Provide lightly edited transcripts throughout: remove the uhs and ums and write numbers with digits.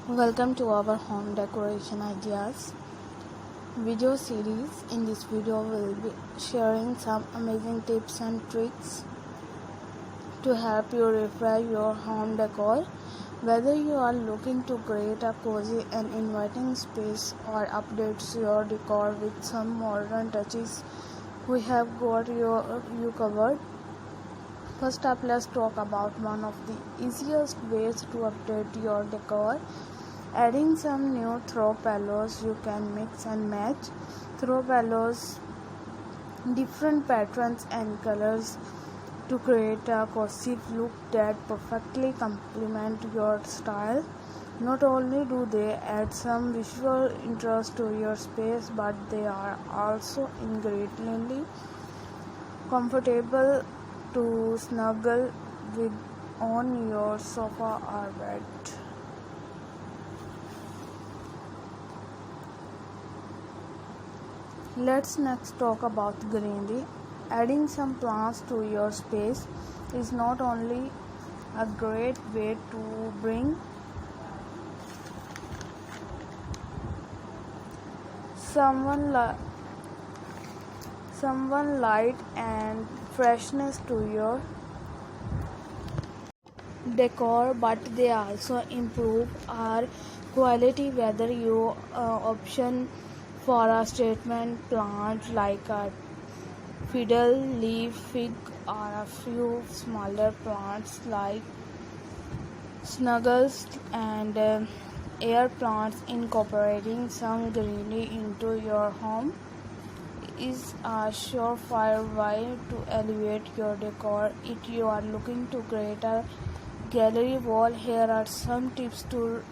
Welcome to our home decoration ideas video series. In this video, we'll be sharing some amazing tips and tricks to help you refresh your home decor. Whether you are looking to create a cozy and inviting space or updates your decor with some modern touches, we have got you covered. First up, let's talk about one of the easiest ways to update your decor. Adding some new throw pillows. You can mix and match throw pillows, different patterns and colors to create a cozy look that perfectly complement your style. Not only do they add some visual interest to your space, but they are also incredibly comfortable to snuggle with on your sofa or bed. Let's next talk about greenery. Adding some plants to your space is not only a great way to bring someone light and freshness to your decor, but they also improve our quality. Whether you option for a statement plant like a fiddle leaf fig or a few smaller plants like snuggles and air plants, incorporating some greenery into your home is a surefire way to elevate your decor. If you are looking to create a gallery wall, here are some tips to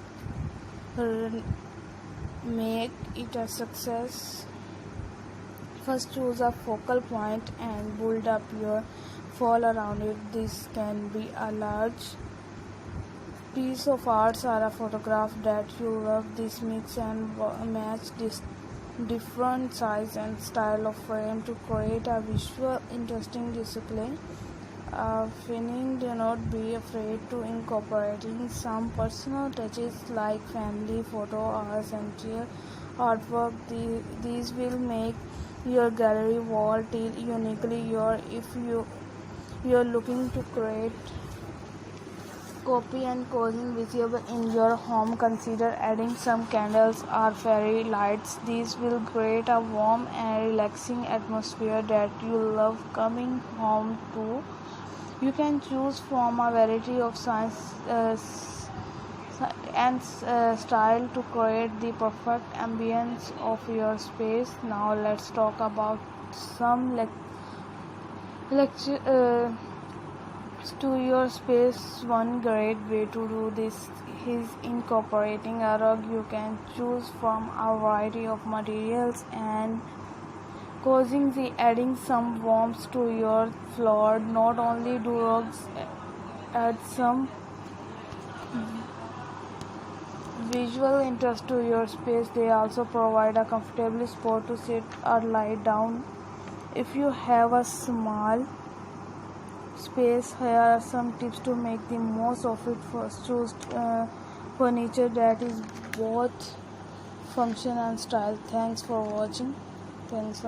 make it a success. First, choose a focal point and build up your wall around it. This can be a large piece of art or a photograph that you love. This mix and match this different size and style of frame to create a visual interesting display. Finally, do not be afraid to incorporating some personal touches like family photo or essential artwork. These will make your gallery wall feel uniquely yours. If you're looking to create copy and cozy visible in your home, consider adding some candles or fairy lights. These will create a warm and relaxing atmosphere that you love coming home to. You can choose from a variety of size and style to create the perfect ambience of your space. Now let's talk about some to your space. One great way to do this is incorporating a rug. You can choose from a variety of materials and cozy, adding some warmth to your floor. Not only do rugs add some visual interest to your space, they also provide a comfortable spot to sit or lie down. If you have a small space, here are some tips to make the most of it. First, choose furniture that is both function and style. Thanks for watching. Thanks.